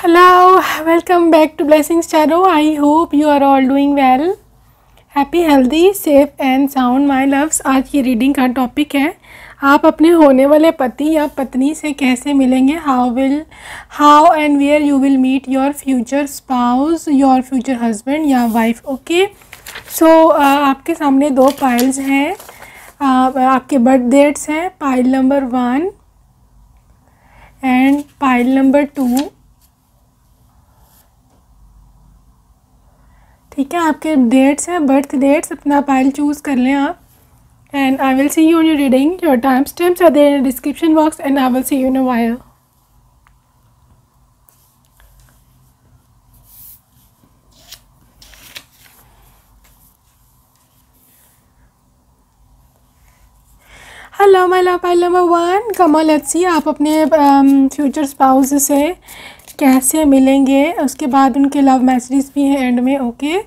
Hello, welcome back to Blessings Tarot. I hope you are all doing well. Happy, healthy, safe and sound my loves. आज की reading का topic है आप अपने होने वाले पति या पत्नी से कैसे मिलेंगे. How and where you will meet your future spouse, your future husband या वाइफ. ओके, सो आपके सामने दो पाइल्स हैं. आपके बर्थ डेट्स हैं pile number 1 and pile number 2. ठीक है, आपके डेट्स हैं, बर्थ डेट्स. अपना पाइल चूज़ कर लें आप. And I will see you in your reading. Your time stamps are there in description box and I will see you in a while. Hello my love, pile number 1. Come on let's see आप अपने future spouse से कैसे मिलेंगे. उसके बाद उनके love messages भी हैं एंड में. ओके,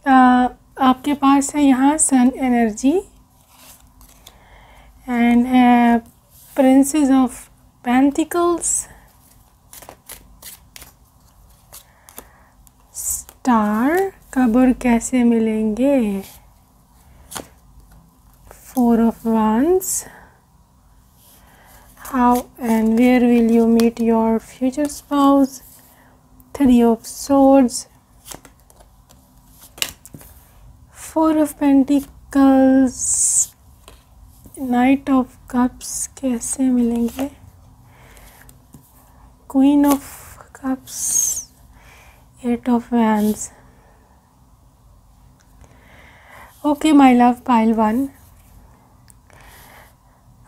आपके पास है यहाँ सन एनर्जी एंड है प्रिंसेस ऑफ पेंटिकल्स, स्टार. कब और कैसे मिलेंगे, 4 of Wands. How and where will you meet your future spouse, 3 of Swords, 4 of Pentacles, Knight of Cups. कैसे मिलेंगे, Queen of Cups, 8 of Wands. Okay my love, pile 1.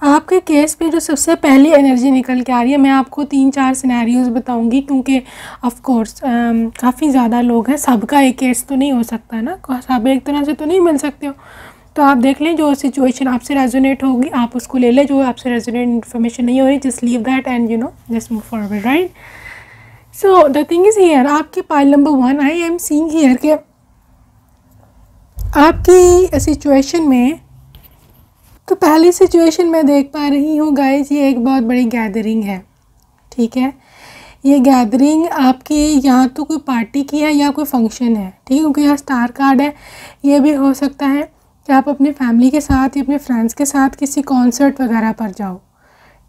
आपके case पे जो सबसे पहली एनर्जी निकल के आ रही है, मैं आपको 3-4 सिनेरियोज बताऊंगी क्योंकि ऑफ कोर्स काफ़ी ज़्यादा लोग हैं. सबका एक केस तो नहीं हो सकता ना, सब एक तरह से तो नहीं मिल सकते हो. तो आप देख लें जो सिचुएशन आपसे रेजोनेट होगी आप उसको ले लें. जो आपसे रेजोनेट इन्फॉर्मेशन नहीं हो रही just leave that and just move forward, right. So the thing is here, आपकी pile number 1 I am seeing here के आपकी सिचुएशन में, तो पहली सिचुएशन मैं देख पा रही हूँ गाइस, ये एक बहुत बड़ी गैदरिंग है. ठीक है, ये गैदरिंग आपकी यहाँ तो कोई पार्टी की है या कोई फंक्शन है. ठीक है, क्योंकि यहाँ स्टार कार्ड है. ये भी हो सकता है कि आप अपनी फैमिली के साथ या अपने फ्रेंड्स के साथ किसी कॉन्सर्ट वगैरह पर जाओ.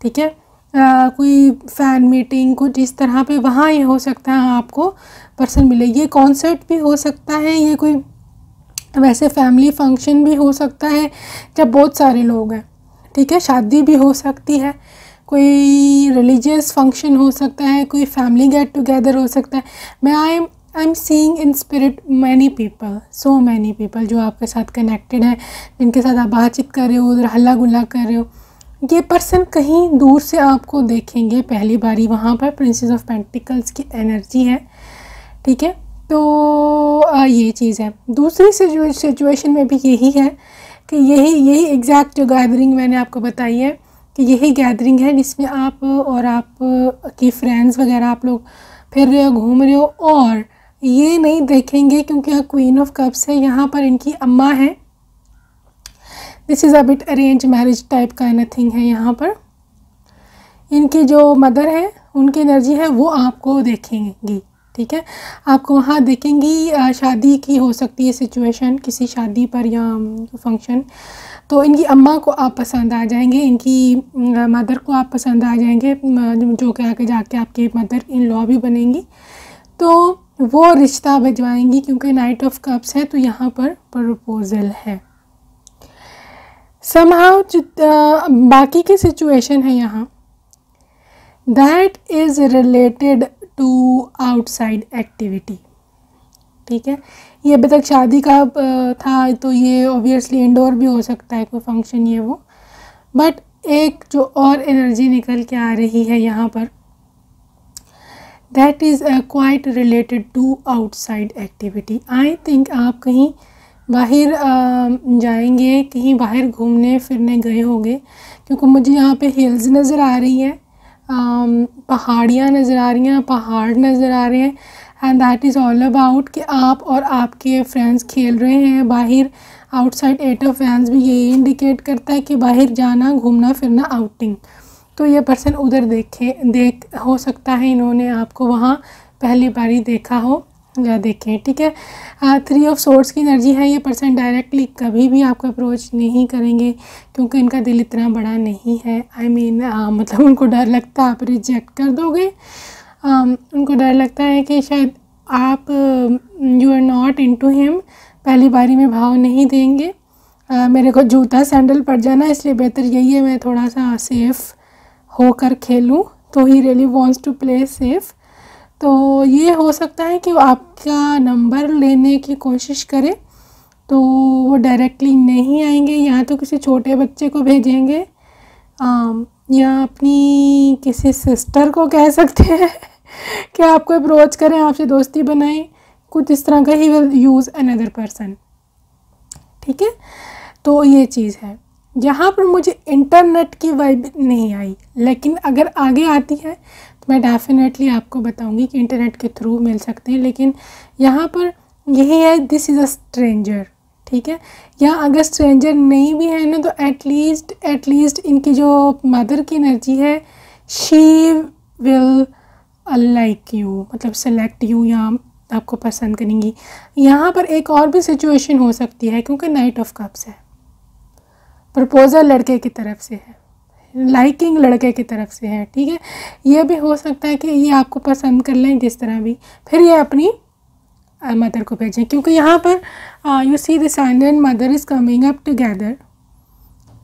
ठीक है, कोई फ़ैन मीटिंग कुछ इस तरह पे वहाँ ये हो सकता है आपको पर्सन मिले. ये कॉन्सर्ट भी हो सकता है, ये कोई वैसे फैमिली फंक्शन भी हो सकता है जब बहुत सारे लोग हैं. ठीक है, शादी भी हो सकती है, कोई रिलीजियस फंक्शन हो सकता है, कोई फैमिली गेट टुगेदर हो सकता है. मैं आई am seeing in spirit many people, so many people जो आपके साथ कनेक्टेड हैं, जिनके साथ आप बातचीत कर रहे हो, उधर हल्ला गुल्ला कर रहे हो. ये पर्सन कहीं दूर से आपको देखेंगे पहली बारी. वहाँ पर प्रिंसेस ऑफ पेंटिकल्स की एनर्जी है. ठीक है, तो ये चीज़ है. दूसरी सिचुएशन में भी यही है कि यही एग्जैक्ट जो गैदरिंग मैंने आपको बताई है कि यही गैदरिंग है जिसमें आप और आप की फ्रेंड्स वगैरह आप लोग फिर रहे हो, घूम रहे हो. और ये नहीं देखेंगे क्योंकि यहाँ क्वीन ऑफ कप्स है, यहाँ पर इनकी अम्मा है. This is a bit arrange marriage type का नथिंग है. यहाँ पर इनकी जो मदर है उनकी एनर्जी है वो आपको देखेंगी. ठीक है, आपको वहाँ देखेंगी. शादी की हो सकती है सिचुएशन, किसी शादी पर या फंक्शन. तो इनकी अम्मा को आप पसंद आ जाएंगे, इनकी मदर को आप पसंद आ जाएंगे, जो कि आके जाके आपके मदर इन लॉ भी बनेंगी. तो वो रिश्ता भिजवाएंगी क्योंकि नाइट ऑफ कप्स है तो यहाँ पर प्रपोजल है. समहाउ बाकी की सिचुएशन है यहाँ that is related to outside activity. ठीक है, ये अभी तक शादी का था तो ये ऑब्वियसली इंडोर भी हो सकता है कोई फंक्शन ये वो. बट एक जो और एनर्जी निकल के आ रही है यहाँ पर that is quite related to outside activity. I think आप कहीं बाहर जाएंगे, कहीं बाहर घूमने फिरने गए होंगे क्योंकि मुझे यहाँ पे हिल्स नज़र आ रही हैं, पहाड़ियाँ नज़र आ रही हैं, पहाड़ नज़र आ रहे हैं. And that is all about कि आप और आपके फ्रेंड्स खेल रहे हैं बाहर. आउटसाइड 8 ऑफ वैंस भी यही इंडिकेट करता है कि बाहर जाना, घूमना फिरना, आउटिंग. तो ये पर्सन उधर देख हो सकता है इन्होंने आपको वहाँ पहली बारी देखा हो या देखें, ठीक है। 3 ऑफ सोर्ड्स की एनर्जी है। ये पर्सन डायरेक्टली कभी भी आपको अप्रोच नहीं करेंगे क्योंकि इनका दिल इतना बड़ा नहीं है। मतलब उनको डर लगता है आप रिजेक्ट कर दोगे। उनको डर लगता है कि शायद आप you are not into him, पहली बारी में भाव नहीं देंगे। मेरे को जूता सैंडल पड़ जाना, इसलिए बेहतर यही है मैं थोड़ा सा सेफ़ होकर खेलूं। तो he really wants to play safe. तो ये हो सकता है कि वो आपका नंबर लेने की कोशिश करे, तो वो डायरेक्टली नहीं आएंगे, या तो किसी छोटे बच्चे को भेजेंगे या अपनी किसी सिस्टर को कह सकते हैं कि आपको अप्रोच करें, आपसे दोस्ती बनाएं, कुछ इस तरह का। He will use another person, ठीक है। तो ये चीज़ है। यहाँ पर मुझे इंटरनेट की वाइब नहीं आई, लेकिन अगर आगे आती है तो मैं डेफिनेटली आपको बताऊंगी कि इंटरनेट के थ्रू मिल सकते हैं। लेकिन यहाँ पर यही है, दिस इज़ अ स्ट्रेंजर, ठीक है। या अगर स्ट्रेंजर नहीं भी है ना, तो एटलीस्ट इनकी जो मदर की एनर्जी है, शी विल लाइक यू, मतलब सेलेक्ट यू या आपको पसंद करेंगी। यहाँ पर एक और भी सिचुएशन हो सकती है, क्योंकि नाइट ऑफ कप्स है, प्रपोज़ल लड़के की तरफ से है, लाइकिंग लड़के की तरफ से है, ठीक है। ये भी हो सकता है कि ये आपको पसंद कर लें जिस तरह भी, फिर ये अपनी मदर को भेजें, क्योंकि यहाँ पर you see the son and mother is coming up together,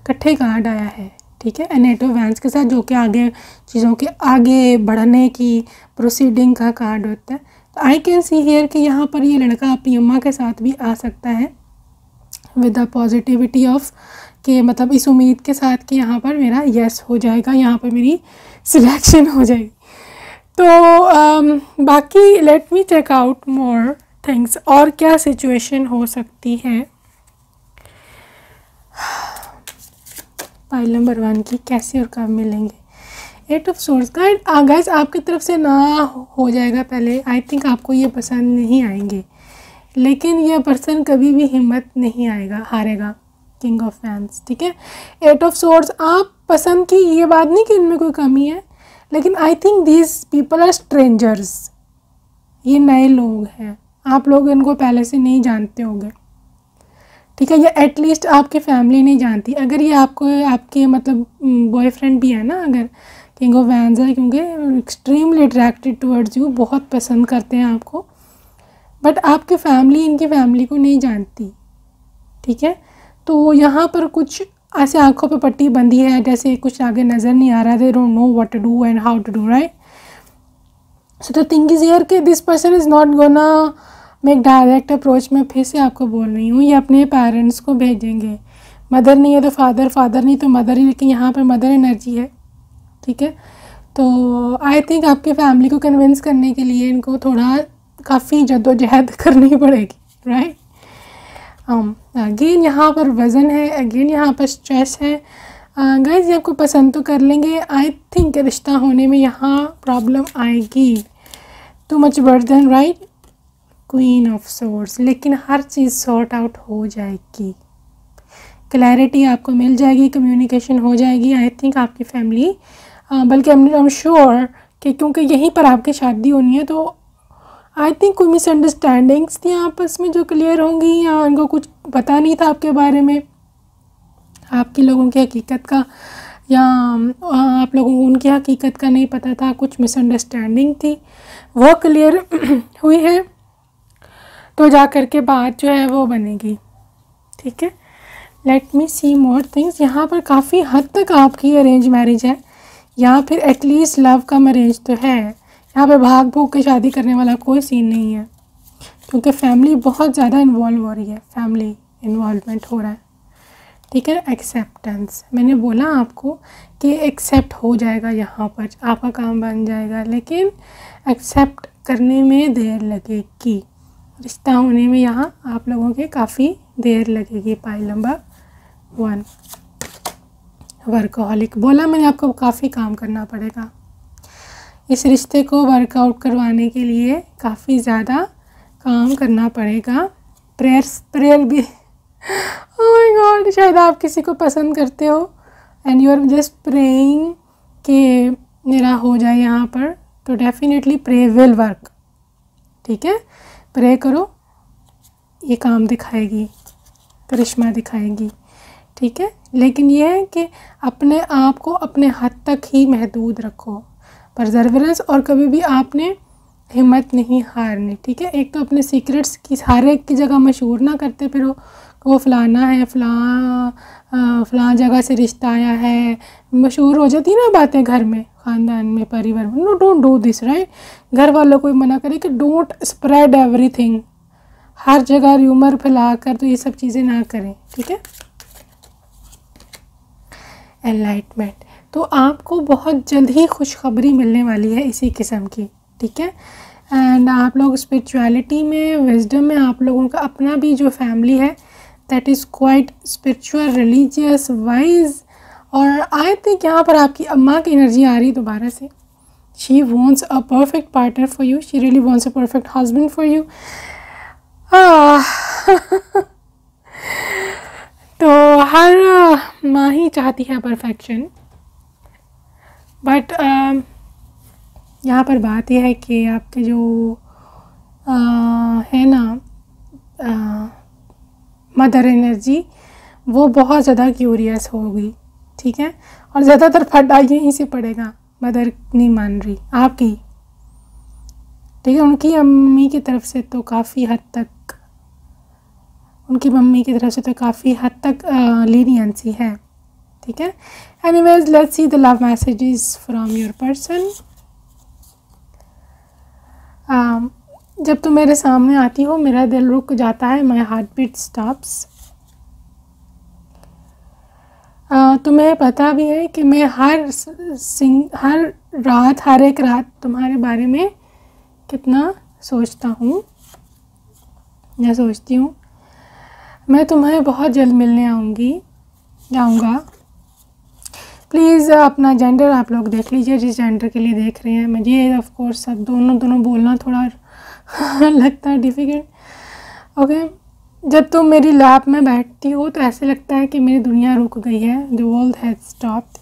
इकट्ठे कार्ड आया है, ठीक है, एट ऑफ वैंड्स के साथ, जो कि आगे चीज़ों के आगे बढ़ने की प्रोसीडिंग का कार्ड होता है। तो आई कैन सी हियर कि यहाँ पर ये लड़का अपनी अम्मा के साथ भी आ सकता है विद द पॉजिटिविटी ऑफ कि मतलब इस उम्मीद के साथ कि यहाँ पर मेरा यस हो जाएगा, यहाँ पर मेरी सिलेक्शन हो जाएगी। तो बाकी let me check out more things, और क्या सिचुएशन हो सकती है पाइल नंबर 1 की, कैसे और कब मिलेंगे। 8 ऑफ सोर्स गाइस आपकी तरफ से ना हो जाएगा पहले, आई थिंक आपको ये पसंद नहीं आएंगे, लेकिन यह पर्सन कभी भी हिम्मत नहीं हारेगा। किंग ऑफ वैंड्स, ठीक है। 8 ऑफ सोर्ड्स आप पसंद की, ये बात नहीं कि इनमें कोई कमी है, लेकिन I think these people are strangers, ये नए लोग हैं, आप लोग इनको पहले से नहीं जानते होंगे, ठीक है, या एटलीस्ट आपकी फैमिली नहीं जानती। अगर ये आपके मतलब बॉयफ्रेंड भी है ना, अगर किंग ऑफ वैंड्स है, क्योंकि एक्सट्रीमली अट्रैक्टेड टुवर्ड्स यू, बहुत पसंद करते हैं आपको, बट आपकी फैमिली इनकी फैमिली को नहीं जानती, ठीक है। तो यहाँ पर कुछ ऐसे आंखों पे पट्टी बंधी है, जैसे कुछ आगे नज़र नहीं आ रहा, they don't know what to do and how to do, right. So the thing is here कि this person is not gonna make direct approach. मैं फिर से आपको बोल रही हूँ, ये अपने पेरेंट्स को भेजेंगे, मदर नहीं है तो फादर नहीं तो मदर ही, लेकिन यहाँ पर मदर एनर्जी है, ठीक है। तो आई थिंक आपके फैमिली को कन्विंस करने के लिए इनको थोड़ा काफ़ी जद्दोजहद करनी पड़ेगी, राइट। अगेन यहाँ पर वज़न है, अगेन यहाँ पर स्ट्रेस है। गाइस ये आपको पसंद तो कर लेंगे, आई थिंक रिश्ता होने में यहाँ प्रॉब्लम आएगी, too much burden, right. Queen of swords, लेकिन हर चीज़ सॉर्ट आउट हो जाएगी, क्लैरिटी आपको मिल जाएगी, कम्युनिकेशन हो जाएगी। आई थिंक आपकी फैमिली, बल्कि आई एम श्योर कि क्योंकि यहीं पर आपकी शादी होनी है, तो आई थिंक कोई मिसअंडरस्टैंडिंग्स थी आपस में जो क्लियर होंगी, या उनको कुछ पता नहीं था आपके बारे में, आपके लोगों की हकीकत का, या आप लोगों को उनकी हकीकत का नहीं पता था, कुछ मिसअंडरस्टैंडिंग थी, वो क्लियर हुई है, तो जा कर के बात जो है वो बनेगी, ठीक है। लेट मी सी मोर थिंग्स। यहाँ पर काफ़ी हद तक आपकी अरेंज मैरिज है, या फिर एटलीस्ट लव कम अरेंज तो है। यहाँ पे भाग भूग के शादी करने वाला कोई सीन नहीं है, क्योंकि फैमिली बहुत ज़्यादा इन्वॉल्व हो रही है, फैमिली इन्वॉल्वमेंट हो रहा है, ठीक है। एक्सेप्टेंस, मैंने बोला आपको कि एक्सेप्ट हो जाएगा, यहाँ पर आपका काम बन जाएगा, लेकिन एक्सेप्ट करने में देर लगेगी, रिश्ता होने में यहाँ आप लोगों के काफ़ी देर लगेगी। पाइल नंबर 1 वर्कहॉलिक, बोला मैंने आपको काफ़ी काम करना पड़ेगा, इस रिश्ते को वर्कआउट करवाने के लिए काफ़ी ज़्यादा काम करना पड़ेगा। प्रेयर भी ओह माय गॉड, शायद आप किसी को पसंद करते हो and you are just praying कि मेरा हो जाए यहाँ पर, तो डेफिनेटली प्रे विल वर्क। ठीक है, प्रे करो, ये काम दिखाएगी, करिश्मा दिखाएगी। ठीक है, लेकिन ये है कि अपने आप को अपने हद तक ही महदूद रखो, परजर्वेरेंस, और कभी भी आपने हिम्मत नहीं हारनी। ठीक है, एक तो अपने सीक्रेट्स की हर एक की जगह मशहूर ना करते फिर वो फ़लाना है, फ़लाँ जगह से रिश्ता आया है, मशहूर हो जाती ना बातें घर में, ख़ानदान में, परिवार में। No, don't do this, right. घर वालों को मना करें कि डोंट स्प्रेड एवरीथिंग, हर जगह र्यूमर फैला कर, तो ये सब चीज़ें ना करें। ठीक है, एनलाइटमेंट, तो आपको बहुत जल्द ही खुशखबरी मिलने वाली है इसी किस्म की। ठीक है, एंड आप लोग स्पिरिचुअलिटी में, विजडम में, आप लोगों का अपना भी जो फैमिली है that is quite spiritual, religious, wise. और आई थिंक यहाँ पर आपकी अम्मा की एनर्जी आ रही दोबारा से। She wants a perfect partner for you, she really wants a perfect husband for you. तो हर माँ ही चाहती है परफेक्शन, बट यहाँ पर बात यह है कि आपके जो है ना मदर एनर्जी, वो बहुत ज़्यादा क्यूरियस होगी। ठीक है, और ज़्यादातर फड्डा यहीं से पड़ेगा, मदर नहीं मान रही आपकी। ठीक है, उनकी अम्मी की तरफ से तो काफ़ी हद तक, उनकी मम्मी की तरफ से तो काफ़ी हद तक लीनियंसी है। ठीक है, anyways let's see the love messages from your person. जब तुम मेरे सामने आती हो मेरा दिल रुक जाता है, माई हार्ट बीट स्टॉप्स। तुम्हें पता भी है कि मैं हर रात, हर एक रात तुम्हारे बारे में कितना सोचता हूँ या सोचती हूँ। मैं तुम्हें बहुत जल्द मिलने आऊँगा। प्लीज़ अपना जेंडर आप लोग देख लीजिए, जिस जेंडर के लिए देख रहे हैं। मुझे ऑफ कोर्स सब दोनों बोलना थोड़ा लगता है डिफ़िकल्ट। ओके, जब तुम मेरी लैप में बैठती हो तो ऐसे लगता है कि मेरी दुनिया रुक गई है, the world has stopped.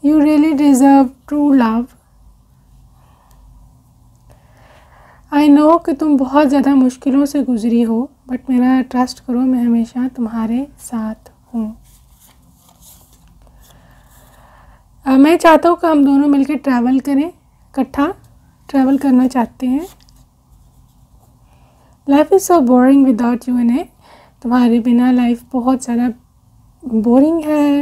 You really deserve true love. I know कि तुम बहुत ज़्यादा मुश्किलों से गुजरी हो, बट मेरा ट्रस्ट करो, मैं हमेशा तुम्हारे साथ हूँ। मैं चाहता हूँ कि हम दोनों मिलकर ट्रैवल करें, इकट्ठा ट्रैवल करना चाहते हैं। Life is so boring without you in it. तुम्हारे बिना लाइफ बहुत ज़्यादा बोरिंग है।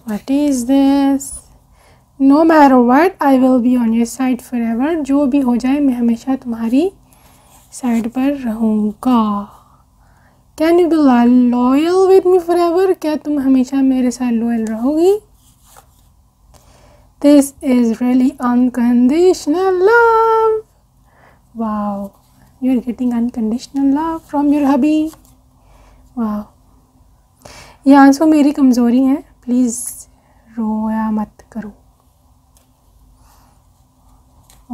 What is this? No matter what, I will be on your side forever. जो भी हो जाए मैं हमेशा तुम्हारी साइड पर रहूँगा। Can you be loyal with me forever? क्या तुम हमेशा मेरे साथ लॉयल रहोगी? This is really unconditional love. Wow, you are getting unconditional love from your hubby. Wow, ये आंसू मेरी कमज़ोरी है, प्लीज़ रोया मत करो।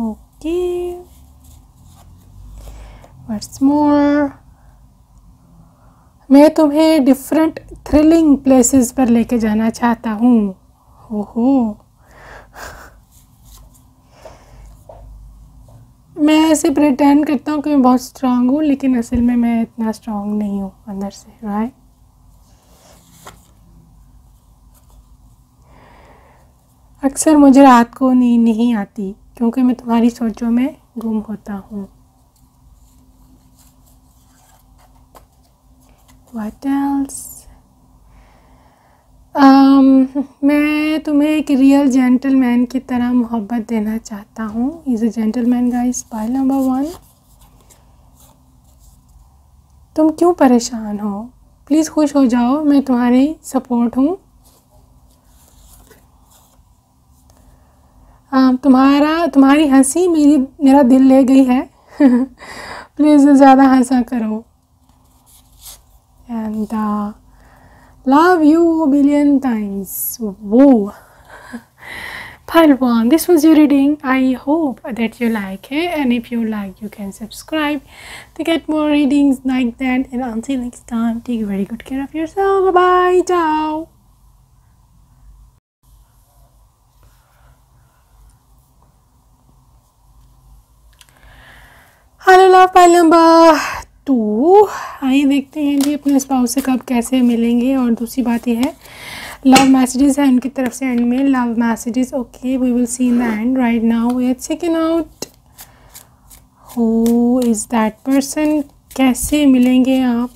Okay, what's more? मैं तुम्हें डिफरेंट थ्रिलिंग प्लेसेस पर लेके जाना चाहता हूँ। ओहो, मैं ऐसे प्रिटेंड करता हूँ कि मैं बहुत स्ट्रांग हूँ, लेकिन असल में मैं इतना स्ट्रांग नहीं हूँ अंदर से, राइट? अक्सर मुझे रात को नींद नहीं आती क्योंकि मैं तुम्हारी सोचों में गुम होता हूँ। What else? मैं तुम्हें एक रियल जेंटलमैन की तरह मोहब्बत देना चाहता हूँ। Is a gentleman guys, pile number 1। तुम क्यों परेशान हो? प्लीज़ खुश हो जाओ, मैं तुम्हारी सपोर्ट हूँ। तुम्हारी हंसी मेरा दिल ले गई है। प्लीज़ ज़्यादा हंसा करो। And love you a billion times. वो Pile 1, this was your reading. I hope that you like it, and if you like, you can subscribe to get more readings like that. And until next time, take very good care of yourself. Bye bye. Ciao. Hello love pile number 2, आइए देखते हैं जी अपने spouse से कब कैसे मिलेंगे। और दूसरी बात यह है, लव मैसेजेस है उनकी तरफ से एंड में, love messages. Okay, we will see in the end. Right now we are checking out who is that person. कैसे मिलेंगे आप,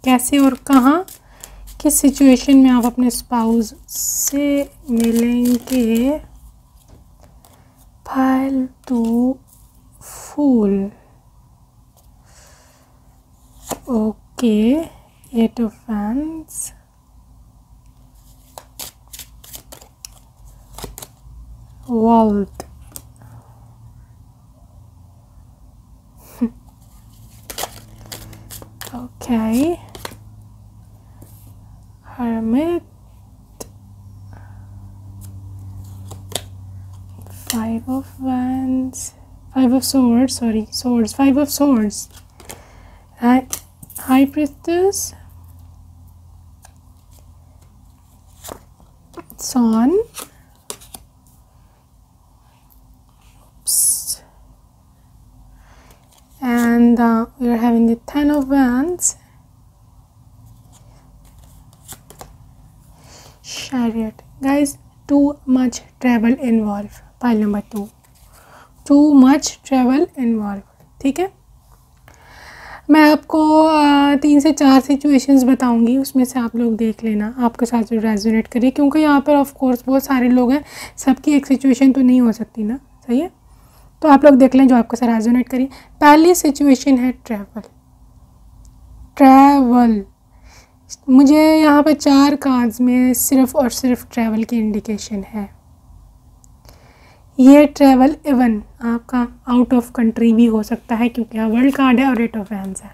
कैसे और कहाँ, किस सिचुएशन में आप अपने स्पाउस से मिलेंगे। पाइल 2 फूल। Okay, 8 of Wands, World, okay, Hermit, 5 of Wands, 5 of Swords, sorry, Swords, 5 of Swords, High Priestess, Sun, and we are having the 10 of Wands, Chariot. Guys, too much travel involved. Pile number 2, too much travel involved. ठीक है, मैं आपको 3 से 4 situations बताऊंगी, उसमें से आप लोग देख लेना आपके साथ जो रेजोनेट करे, क्योंकि यहाँ पर ऑफ कोर्स बहुत सारे लोग हैं, सबकी एक सिचुएशन तो नहीं हो सकती ना, सही है। तो आप लोग देख लें जो आपके साथ रेजोनेट करें। पहली सिचुएशन है ट्रैवल। ट्रैवल, मुझे यहाँ पर 4 कार्ड्स में सिर्फ और सिर्फ ट्रैवल की इंडिकेशन है। ये ट्रैवल इवन आपका आउट ऑफ कंट्री भी हो सकता है, क्योंकि यहाँ वर्ल्ड कार्ड है और 8 ऑफ वैंड्स है।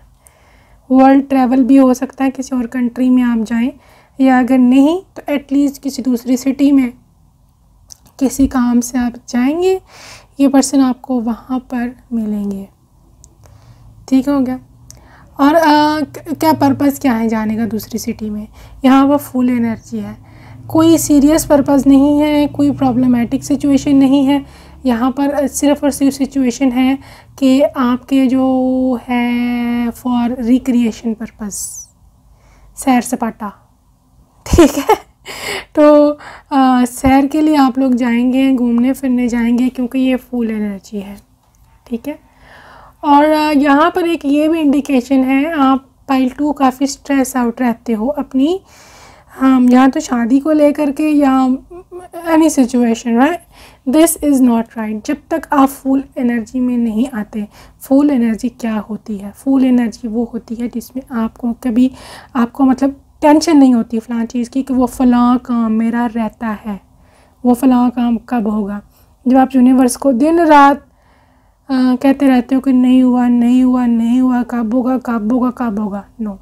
वर्ल्ड ट्रैवल भी हो सकता है, किसी और कंट्री में आप जाएं, या अगर नहीं तो एटलीस्ट किसी दूसरी सिटी में किसी काम से आप जाएंगे, ये पर्सन आपको वहाँ पर मिलेंगे। ठीक हो गया। और क्या पर्पज़ क्या है जाने का दूसरी सिटी में, यहाँ पर फुल एनर्जी है, कोई सीरियस पर्पज़ नहीं है, कोई प्रॉब्लमेटिक सिचुएशन नहीं है। यहाँ पर सिर्फ और सिर्फ सिचुएशन है कि आपके जो है फॉर रिक्रिएशन पर्पज़, सैर सपाटा, ठीक है। तो सैर के लिए आप लोग जाएंगे, घूमने फिरने जाएंगे, क्योंकि ये फुल एनर्जी है, ठीक है। और यहाँ पर एक ये भी इंडिकेशन है, आप पाइल 2 काफ़ी स्ट्रेस आउट रहते हो अपनी, हम यहाँ तो शादी को लेकर के या any situation, right. This is not right जब तक आप फुल एनर्जी में नहीं आते। फुल एनर्जी क्या होती है? फुल एनर्जी वो होती है जिसमें आपको कभी आपको मतलब टेंशन नहीं होती फ़लाँ चीज़ की कि वो फ़लाँ काम मेरा रहता है, वो फ़लाँ काम कब होगा। जब आप यूनिवर्स को दिन रात कहते रहते हो कि नहीं हुआ नहीं हुआ नहीं हुआ, कब होगा कब होगा कब होगा, नो।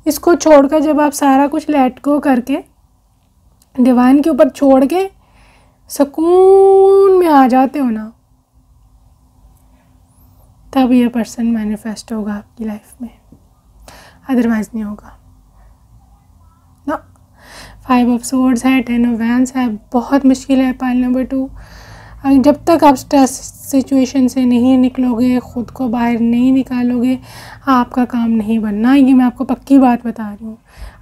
इसको छोड़कर जब आप सारा कुछ लेट गो करके डिवाइन के ऊपर छोड़ के सुकून में आ जाते हो ना, तब ये पर्सन मैनिफेस्ट होगा आपकी लाइफ में, अदरवाइज नहीं होगा ना। 5 ऑफ सोर्ड्स है, 10 ऑफ वैंड्स है, बहुत मुश्किल है पाइल नंबर 2। जब तक आप स्ट्रेस सिचुएशन से नहीं निकलोगे, ख़ुद को बाहर नहीं निकालोगे, आपका काम नहीं बनना। ये मैं आपको पक्की बात बता रही हूँ।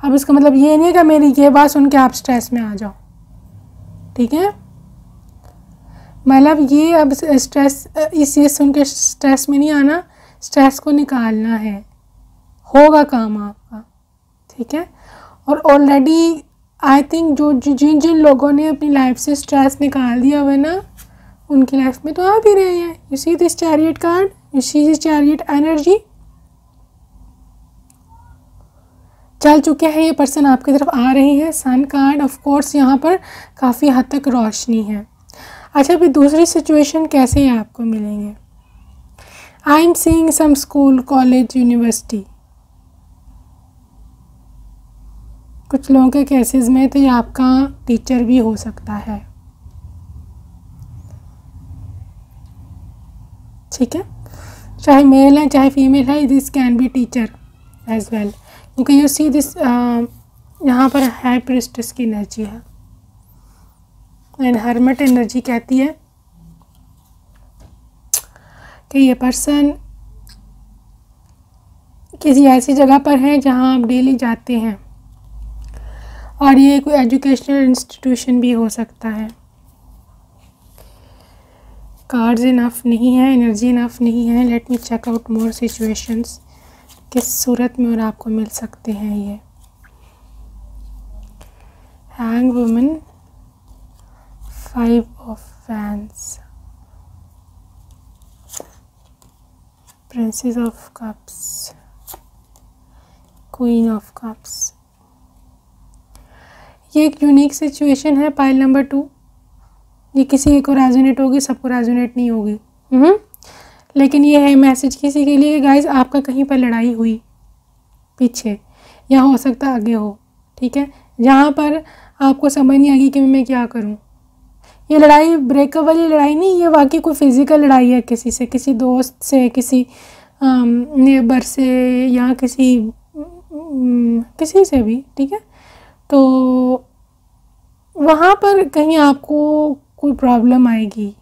अब इसका मतलब ये नहीं है कि मेरी ये बात सुन के आप स्ट्रेस में आ जाओ, ठीक है। मतलब ये अब स्ट्रेस इस ये सुन के स्ट्रेस में नहीं आना, स्ट्रेस को निकालना है, होगा काम आपका, ठीक है। और ऑलरेडी आई थिंक जो जिन जिन लोगों ने अपनी लाइफ से स्ट्रेस निकाल दिया हुआ ना, उनकी लाइफ में तो आ भी रहे हैं। You see this chariot card, you see this chariot energy, चल चुके हैं, ये पर्सन आपकी तरफ आ रही है। सन कार्ड, ऑफ कोर्स यहाँ पर काफ़ी हद तक रोशनी है। अच्छा, अभी दूसरी सिचुएशन कैसे आपको मिलेंगे? I am seeing some school, college, university. कुछ लोगों के केसेस में तो ये आपका टीचर भी हो सकता है, ठीक है, चाहे मेल है चाहे फीमेल है, this can be teacher as well, क्योंकि यू सी दिस यहाँ पर हाई प्रीस्टेस की एनर्जी है एंड हर्मिट एनर्जी कहती है कि ये पर्सन किसी ऐसी जगह पर है जहाँ आप डेली जाते हैं, और ये कोई एजुकेशनल इंस्टीट्यूशन भी हो सकता है। कार्ड्स इनफ नहीं है, एनर्जी इनफ नहीं है। Let me check out more situations, किस सूरत में और आपको मिल सकते हैं ये। Hang woman, 5 of wands, princess of cups, queen of cups. ये एक यूनिक सिचुएशन है पाइल नंबर 2। ये किसी एक को रेजोनेट होगी, सबको रेजोनेट नहीं होगी। लेकिन ये है मैसेज किसी के लिए, गाइज आपका कहीं पर लड़ाई हुई पीछे, या हो सकता है आगे हो, ठीक है, जहाँ पर आपको समझ नहीं आएगी कि मैं क्या करूँ। ये लड़ाई ब्रेकअप वाली लड़ाई नहीं, ये वाकई कोई फिज़िकल लड़ाई है किसी से, किसी दोस्त से, किसी नेबर से, या किसी से भी, ठीक है। तो वहाँ पर कहीं आपको कोई प्रॉब्लम आएगी,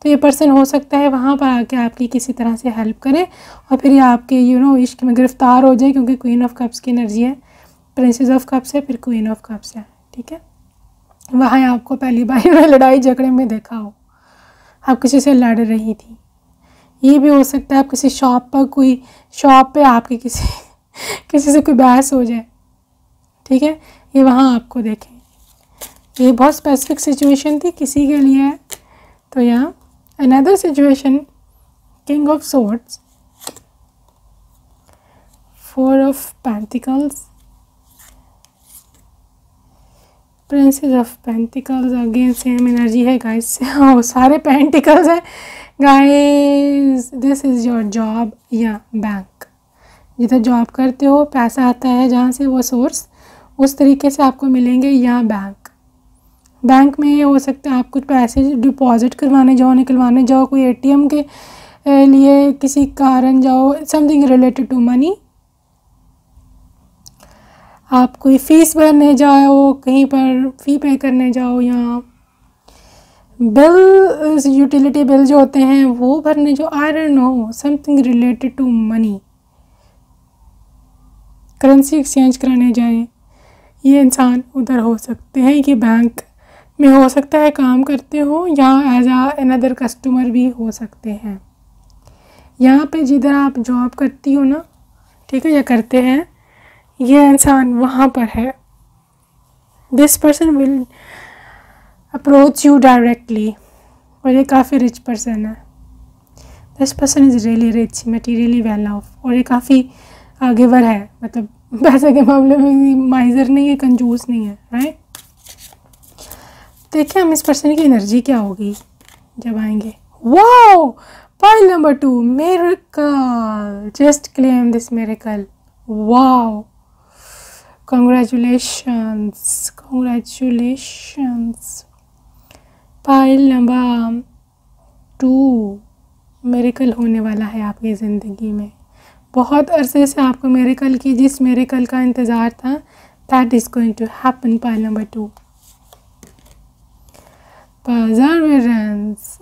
तो ये पर्सन हो सकता है वहाँ पर आके आपकी किसी तरह से हेल्प करे और फिर ये आपके इश्क में गिरफ्तार हो जाए, क्योंकि क्वीन ऑफ कप्स की एनर्जी है, प्रिंसेस ऑफ कप्स है, फिर क्वीन ऑफ कप्स है, ठीक है। वहाँ आपको पहली बार लड़ाई झगड़े में देखा हो, आप किसी से लड़ रही थी। ये भी हो सकता है आप किसी शॉप पे आपके किसी से कोई बहस हो जाए, ठीक है, ये वहाँ आपको देखें। ये बहुत स्पेसिफिक सिचुएशन थी किसी के लिए। तो यहाँ another situation, king of swords, 4 of pentacles, princess of pentacles, again same energy है गाइस। सारे पेंटिकल्स हैं guys. This is your job या बैंक, जिधर जॉब करते हो, पैसा आता है जहाँ से, वो सोर्स उस तरीके से आपको मिलेंगे। या बैंक में ये हो सकता है आप कुछ पैसे डिपॉजिट करवाने जाओ, निकलवाने जाओ, कोई एटीएम के लिए किसी कारण जाओ, समथिंग रिलेटेड टू मनी। आप कोई फ़ीस भरने जाओ, कहीं पर फ़ी पे करने जाओ, या बिल, यूटिलिटी बिल जो होते हैं वो भरने जाओ, I don't know, something related to money, currency exchange कराने जाएं। ये इंसान उधर हो सकते हैं कि बैंक में हो सकता है काम करते हो, या एज अनदर कस्टमर भी हो सकते हैं। यहाँ पे जिधर आप जॉब करती हो ना, ठीक है, या करते हैं, ये इंसान वहाँ पर है। This person will approach you directly, और ये काफ़ी रिच पर्सन है। This person is really rich, materially well of, और ये काफ़ी गिवर है, मतलब पैसे के मामले में माइजर नहीं है, कंजूस नहीं है, राइट। देखिए हम इस पर्सन की एनर्जी क्या होगी जब आएंगे। Wow, pile number 2, miracle, just claim this miracle. Wow, congratulations, pile number 2, miracle होने वाला है आपकी ज़िंदगी में। बहुत अरसे से आपको मिरेकल की, जिस मिरेकल का इंतज़ार था, that is going to happen. Pile number 2, perseverance,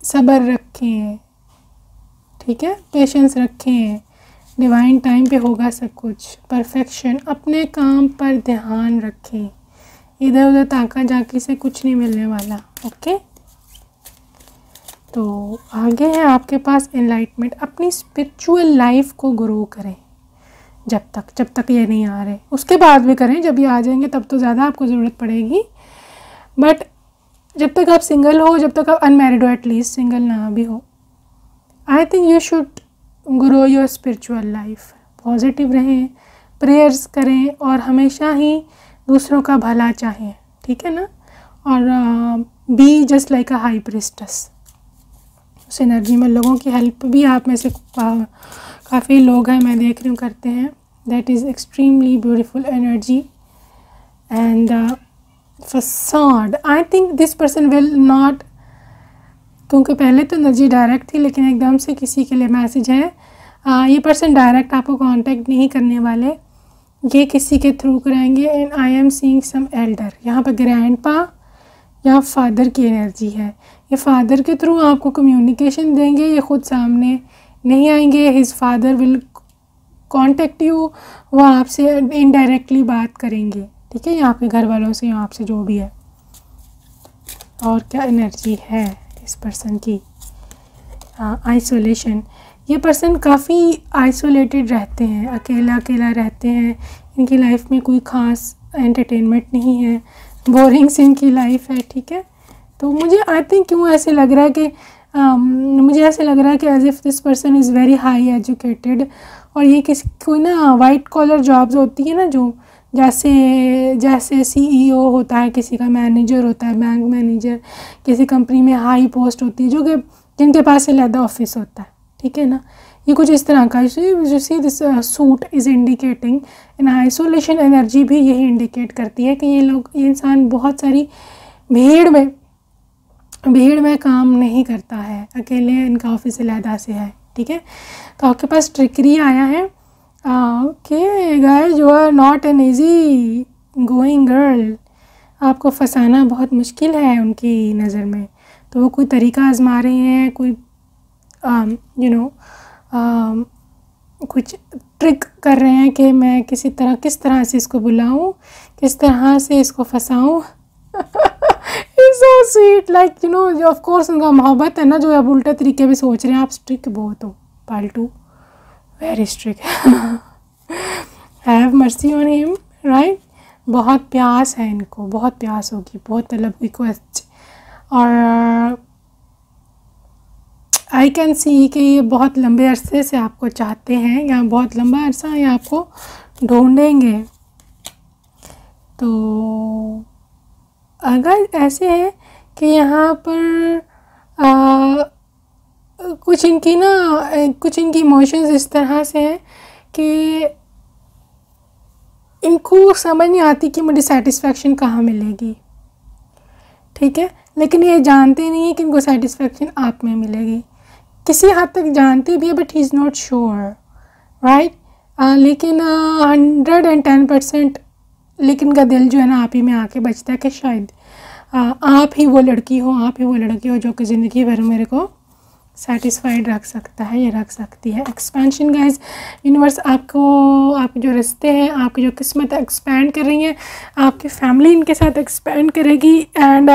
सब्र रखें, ठीक है, पेशेंस रखें, डिवाइन टाइम पे होगा सब कुछ। परफेक्शन, अपने काम पर ध्यान रखें, इधर उधर ताका झाकी से कुछ नहीं मिलने वाला, ओके। तो आगे है आपके पास एनलाइटमेंट। अपनी स्पिरिचुअल लाइफ को ग्रो करें जब तक ये नहीं आ रहे, उसके बाद भी करें, जब ये आ जाएंगे तब तो ज़्यादा आपको ज़रूरत पड़ेगी। बट जब तक आप सिंगल हो, जब तक आप अनमैरिड हो, एटलीस्ट सिंगल ना भी हो, I think you should grow your spiritual life. Positive रहें, प्रेयर्स करें, और हमेशा ही दूसरों का भला चाहें, ठीक है ना। और be just like a high priestess, उस एनर्जी में लोगों की हेल्प भी आप में से काफ़ी लोग हैं, मैं देख रही हूँ, करते हैं। That is extremely beautiful energy. And facade, I think this person will not क्योंकि पहले तो एनर्जी डायरेक्ट थी, लेकिन एकदम से किसी के लिए मैसेज है। ये पर्सन डायरेक्ट आपको कांटेक्ट नहीं करने वाले, ये किसी के थ्रू कराएंगे। And I am seeing some elder, यहाँ पर ग्रैंडपा या फादर की एनर्जी है। ये फादर के थ्रू आपको कम्युनिकेशन देंगे, ये खुद सामने नहीं आएंगे। His father will contact you, वो आपसे इनडायरेक्टली बात करेंगे, ठीक है, या आपके घर वालों से या आपसे जो भी है। और क्या एनर्जी है इस पर्सन की? आइसोलेशन, ये पर्सन काफ़ी आइसोलेटेड रहते हैं, अकेला अकेला रहते हैं। इनकी लाइफ में कोई ख़ास एंटरटेनमेंट नहीं है, बोरिंग सी इनकी लाइफ है, ठीक है। तो मुझे आई थिंक क्यों ऐसे लग रहा है कि मुझे ऐसे लग रहा है कि as if this person is very high educated, और ये किसी कोई ना वाइट कॉलर जॉब्स होती है ना, जो जैसे CEO होता है, किसी का मैनेजर होता है, बैंक मैनेजर, किसी कंपनी में हाई पोस्ट होती है, जो कि जिनके पास अलहदा ऑफिस होता है, ठीक है ना। ये कुछ इस तरह का this suit is indicating in isolation energy भी यही इंडिकेट करती है कि ये इंसान बहुत सारी भीड़ में काम नहीं करता है, अकेले इनका ऑफिस अलहदा से है, ठीक है। तो आपके पास ट्रिकरी आया है कि guys you are not an easy going girl, आपको फंसाना बहुत मुश्किल है उनकी नज़र में। तो वो कोई तरीका आजमा रहे हैं, कोई कुछ ट्रिक कर रहे हैं कि मैं किस तरह से इसको बुलाऊं, किस तरह से इसको फंसाऊं। It's so sweet, like of course उनका मोहब्बत है ना, जो अब उल्टा तरीके पे सोच रहे हैं। आप स्ट्रिक्ट बहुत हो पाल्टू, very strict. Have mercy on him, right. बहुत प्यास है इनको, बहुत प्यास होगी, बहुत तलब रिक्वेस्ट। और आई कैन सी कि ये बहुत लंबे अरसे से आपको चाहते हैं, या बहुत लंबा अरसा ये आपको ढूंढेंगे। तो अगर ऐसे है कि यहाँ पर कुछ इनकी इमोशंस इस तरह से हैं कि इनको समझ नहीं आती कि मुझे सेटिस्फेक्शन कहाँ मिलेगी, ठीक है। लेकिन ये जानते नहीं है कि इनको सेटिस्फेक्शन आप में मिलेगी। किसी हद तक जानते भी है, but he is not sure, right. लेकिन 110% लेकिन का दिल जो है ना आप ही में आके बचता है कि शायद आप ही वो लड़की हो जो कि ज़िंदगी भर मेरे को सेटिस्फाइड रख सकता है, ये रख सकती है। एक्सपेंशन गाइस, यूनिवर्स आपके जो रिश्ते हैं, आपकी जो किस्मत एक्सपेंड कर रही है, आपकी फैमिली इनके साथ एक्सपेंड करेगी। एंड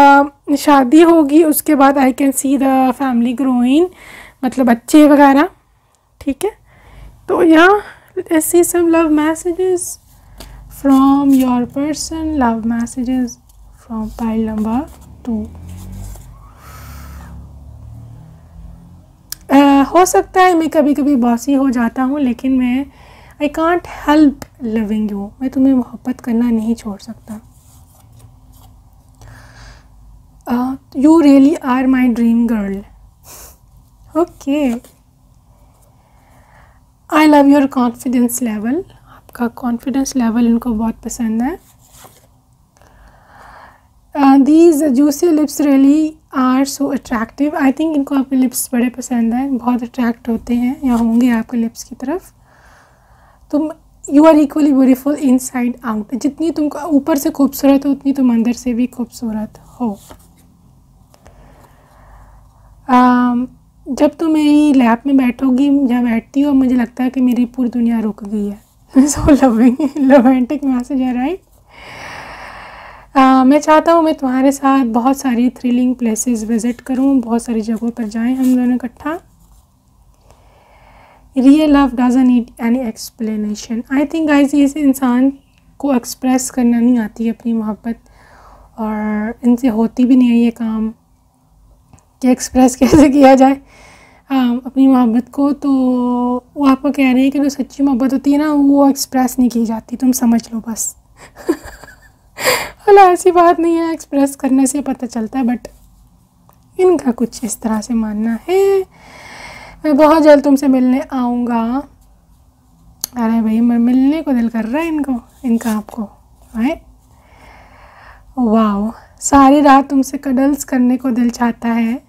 शादी होगी, उसके बाद I can see the family growing, मतलब बच्चे वगैरह, ठीक है। तो यहाँ let's see some love messages from your person, love messages from pile number 2। हो सकता है मैं कभी कभी बॉसी हो जाता हूँ, लेकिन मैं I can't help loving you, मैं तुम्हें मोहब्बत करना नहीं छोड़ सकता। You really are my dream girl, okay. I love your confidence level, का कॉन्फिडेंस लेवल इनको बहुत पसंद है। These juicy lips really are so attractive, I think इनको आपके लिप्स बड़े पसंद हैं, बहुत अट्रैक्ट होते हैं या होंगे आपके लिप्स की तरफ। तुम you are equally beautiful inside out, जितनी तुम ऊपर से खूबसूरत हो उतनी तुम अंदर से भी खूबसूरत हो। जब तुम मेरी लैप में बैठोगी, जहाँ बैठती हो, मुझे लगता है कि मेरी पूरी दुनिया रुक गई है। सो रोमांटिक मैसेज है, राइट। मैं चाहता हूँ मैं तुम्हारे साथ बहुत सारी थ्रिलिंग प्लेसेस विज़िट करूँ, बहुत सारी जगहों पर जाएं हम दोनों इकट्ठा। Real love doesn't need any explanation, I think guys इस इंसान को एक्सप्रेस करना नहीं आती है अपनी मोहब्बत, और इनसे होती भी नहीं है ये काम कि एक्सप्रेस कैसे किया जाए अपनी मोहब्बत को। तो वो आपको कह रहे हैं कि जो सच्ची मोहब्बत होती है ना, वो एक्सप्रेस नहीं की जाती, तुम समझ लो बस। हालांकि ऐसी बात नहीं है, एक्सप्रेस करने से पता चलता है, बट इनका कुछ इस तरह से मानना है। मैं बहुत जल्द तुमसे मिलने आऊँगा। अरे भाई, मैं मिलने को दिल कर रहा है इनका आपको, राइट। वाह, सारी रात तुमसे कडल्स करने को दिल चाहता है,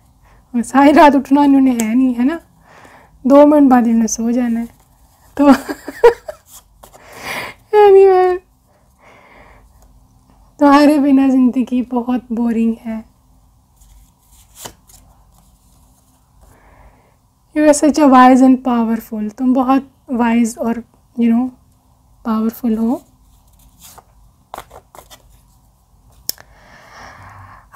सारी रात उठना उन्होंने है नहीं, है ना, 2 मिनट बाद इन्होंने सो जाना है। तो एनीवे, तुम्हारे बिना ज़िंदगी बहुत बोरिंग है। You are such a wise and powerful. तुम बहुत वाइज और पावरफुल हो।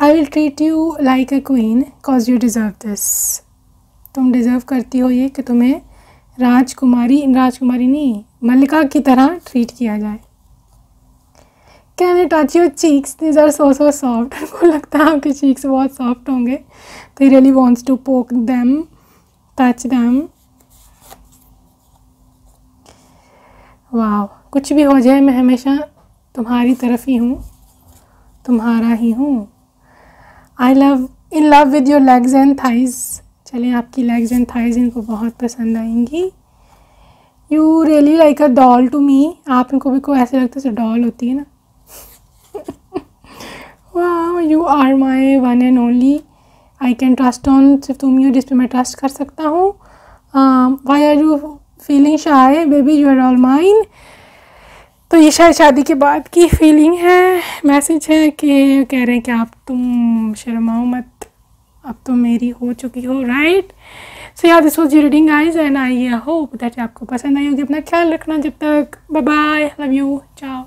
I will treat you like a queen cause you deserve this. तुम डिज़र्व करती हो ये कि तुम्हें राजकुमारी नहीं, मल्लिका की तरह ट्रीट किया जाए। Can I touch your cheeks, these are so soft. उनको लगता है आपके चीक्स बहुत सॉफ्ट होंगे, तो he really wants to poke them, touch them. वाह, कुछ भी हो जाए मैं हमेशा तुम्हारी तरफ ही हूँ, तुम्हारा ही हूँ। I love in love with your legs and thighs. चलिए, आपकी लेग्स एंड थाइज इनको बहुत पसंद आएंगी। You really like a doll to me. आप इनको भी कोई ऐसे लगता है जैसे डॉल होती है ना। वाह, you are my one and only, I can trust on. सिर्फ तुम ही हो जिस पे मैं ट्रस्ट कर सकता हूँ। Why are you feeling shy baby, you are all mine. तो ये शायद शादी के बाद की फीलिंग है, मैसेज है कि कह रहे हैं कि आप तुम शर्माओ मत, अब तुम मेरी हो चुकी हो, राइट। सो यार, this was your reading guys and I hope that आपको पसंद आई होगी। अपना ख्याल रखना जब तक। बाय बाय, लव यू, चाओ।